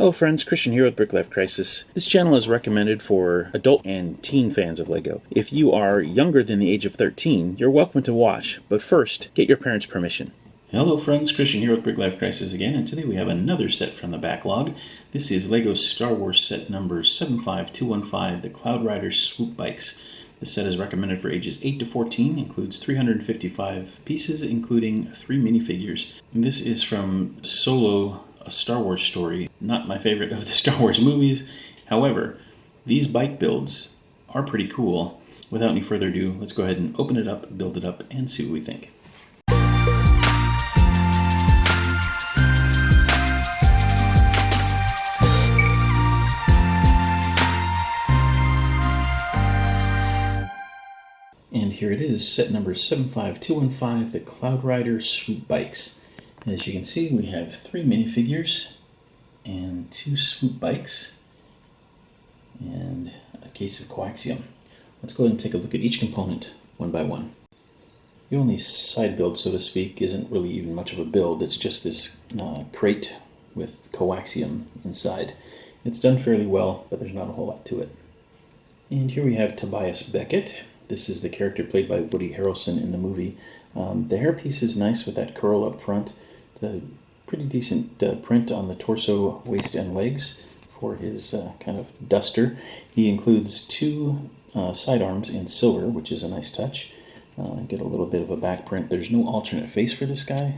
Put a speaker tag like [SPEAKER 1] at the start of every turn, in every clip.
[SPEAKER 1] Hello friends, Christian here with BrickLifeCrisis. This channel is recommended for adult and teen fans of LEGO. If you are younger than the age of 13, you're welcome to watch, but first, get your parents' permission. Hello friends, Christian here with BrickLifeCrisis again, and today we have another set from the backlog. This is LEGO Star Wars set number 75215, the Cloud Rider Swoop bikes. The set is recommended for ages 8 to 14, includes 355 pieces, including 3 minifigures. And this is from Solo, a Star Wars story. Not my favorite of the Star Wars movies. However, these bike builds are pretty cool. Without any further ado, let's go ahead and open it up, build it up, and see what we think. And here it is, set number 75215, the Cloud Rider Swoop bikes. As you can see, we have 3 minifigures and 2 Swoop bikes and a case of coaxium. Let's go ahead and take a look at each component one by one. The only side build, so to speak, isn't really even much of a build. It's just this crate with coaxium inside. It's done fairly well, but there's not a whole lot to it. And here we have Tobias Beckett. This is the character played by Woody Harrelson in the movie. The hairpiece is nice with that curl up front. The pretty decent print on the torso, waist, and legs for his kind of duster. He includes 2 sidearms in silver, which is a nice touch. Get a little bit of a back print. There's no alternate face for this guy,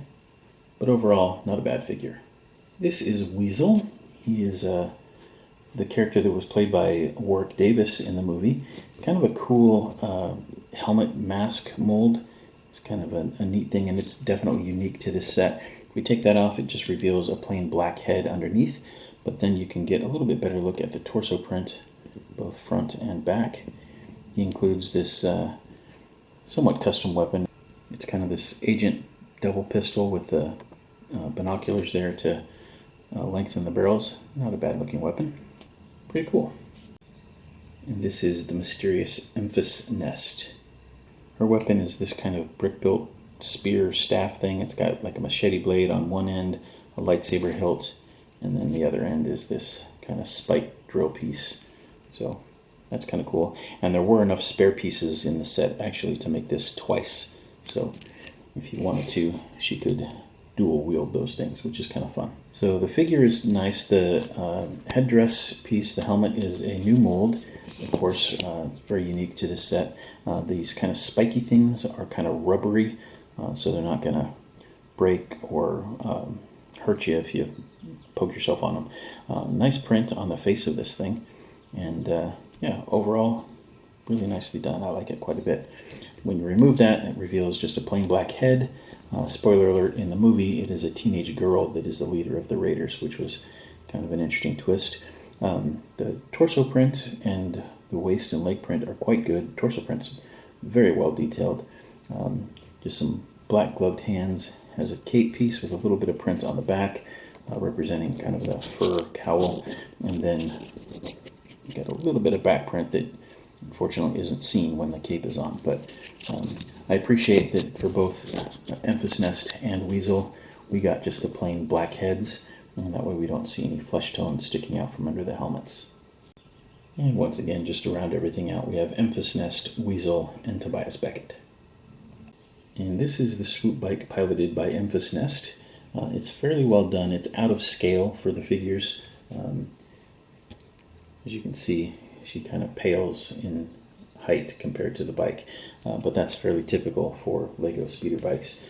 [SPEAKER 1] but overall, not a bad figure. This is Weasel. He is the character that was played by Warwick Davis in the movie. Kind of a cool helmet mask mold. It's kind of a neat thing, and it's definitely unique to this set. If we take that off, it just reveals a plain black head underneath, but then you can get a little bit better look at the torso print, both front and back. He includes this somewhat custom weapon. It's kind of this agent double pistol with the binoculars there to lengthen the barrels. Not a bad looking weapon. Pretty cool. And this is the mysterious Emphas Nest. Her weapon is this kind of brick-built spear staff thing. It's got like a machete blade on one end, a lightsaber hilt, and then the other end is this kind of spike drill piece. So that's kind of cool. And there were enough spare pieces in the set actually to make this twice. So if you wanted to, she could dual wield those things, which is kind of fun. So the figure is nice. The headdress piece, the helmet, is a new mold. Of course, it's very unique to this set. These kind of spiky things are kind of rubbery, so they're not going to break or hurt you if you poke yourself on them. Nice print on the face of this thing, and yeah, overall, really nicely done. I like it quite a bit. When you remove that, it reveals just a plain black head. Spoiler alert, in the movie, it is a teenage girl that is the leader of the Raiders, which was kind of an interesting twist. The torso print and the waist and leg print are quite good. Torso print's very well detailed. Just some black gloved hands. Has a cape piece with a little bit of print on the back, representing kind of the fur cowl. And then you got a little bit of back print that unfortunately isn't seen when the cape is on. But I appreciate that for both Emphas Nest and Weasel, we got just the plain black heads. And that way we don't see any flesh tones sticking out from under the helmets. And once again, just to round everything out, we have Emphas Nest, Weasel, and Tobias Beckett. And this is the Swoop bike piloted by Emphas Nest. It's fairly well done. It's out of scale for the figures. As you can see, she kind of pales in height compared to the bike, but that's fairly typical for LEGO speeder bikes.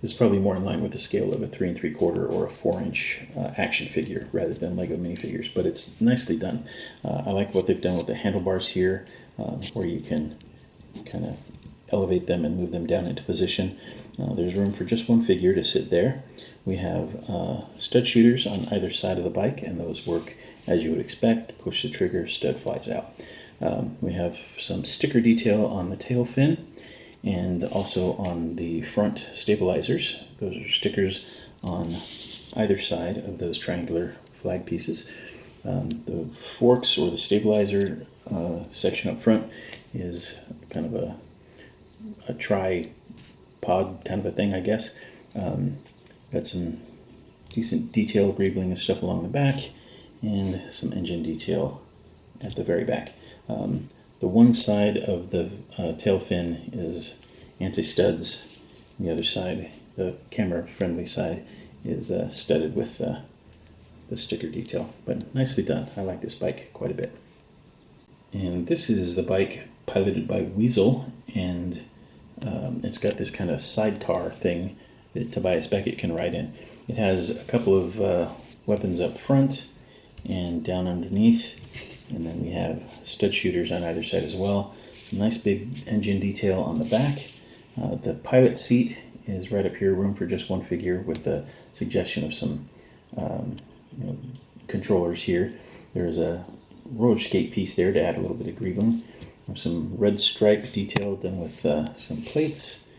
[SPEAKER 1] This is probably more in line with the scale of a 3 3/4 or a 4-inch action figure rather than LEGO minifigures, but it's nicely done. I like what they've done with the handlebars here, where you can kind of elevate them and move them down into position. There's room for just one figure to sit there. We have stud shooters on either side of the bike, and those work as you would expect. Push the trigger, stud flies out. We have some sticker detail on the tail fin, and also on the front stabilizers. Those are stickers on either side of those triangular flag pieces. The forks or the stabilizer section up front is kind of a tripod kind of a thing, I guess. Got some decent detail greebling and stuff along the back, and some engine detail at the very back. The one side of the tail fin is anti-studs. The other side, the camera-friendly side, is studded with the sticker detail. But nicely done. I like this bike quite a bit. And this is the bike piloted by Weasel, and it's got this kind of sidecar thing that Tobias Beckett can ride in. It has a couple of weapons up front and down underneath, and then we have stud shooters on either side as well. Some nice big engine detail on the back. The pilot seat is right up here, room for just one figure, with the suggestion of some controllers here. There's a roller skate piece there to add a little bit of greebling. Some red stripe detail done with some plates,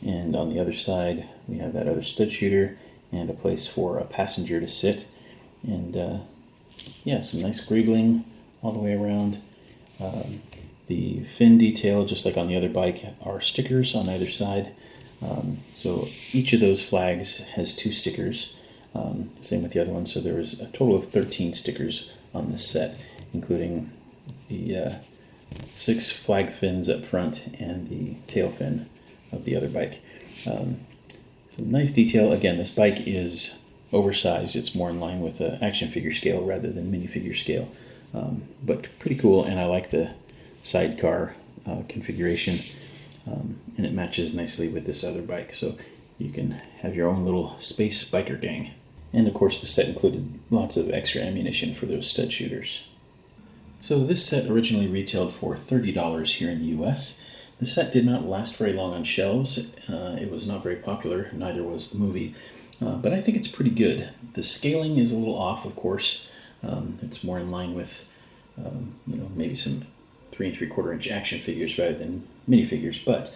[SPEAKER 1] and on the other side we have that other stud shooter and a place for a passenger to sit, and yeah, some nice greebling all the way around. The fin detail, just like on the other bike, are stickers on either side. So each of those flags has 2 stickers, same with the other one, so there was a total of 13 stickers on this set, including the 6 flag fins up front and the tail fin of the other bike. Some nice detail. Again, this bike is oversized. It's more in line with the action figure scale rather than minifigure scale, but pretty cool, and I like the sidecar configuration, and it matches nicely with this other bike, so you can have your own little space biker gang. And of course the set included lots of extra ammunition for those stud shooters. So this set originally retailed for $30 here in the US. The set did not last very long on shelves. It was not very popular, neither was the movie, but I think it's pretty good. The scaling is a little off, of course. It's more in line with maybe some 3 3/4 inch action figures rather than minifigures, but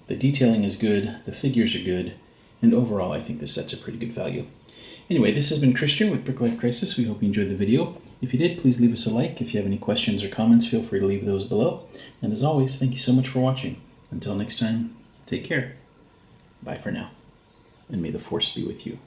[SPEAKER 1] the detailing is good, the figures are good, and overall I think this set's a pretty good value. Anyway, this has been Christian with BrickLifeCrisis. We hope you enjoyed the video. If you did, please leave us a like. If you have any questions or comments, feel free to leave those below. And as always, thank you so much for watching. Until next time, take care. Bye for now. And may the force be with you.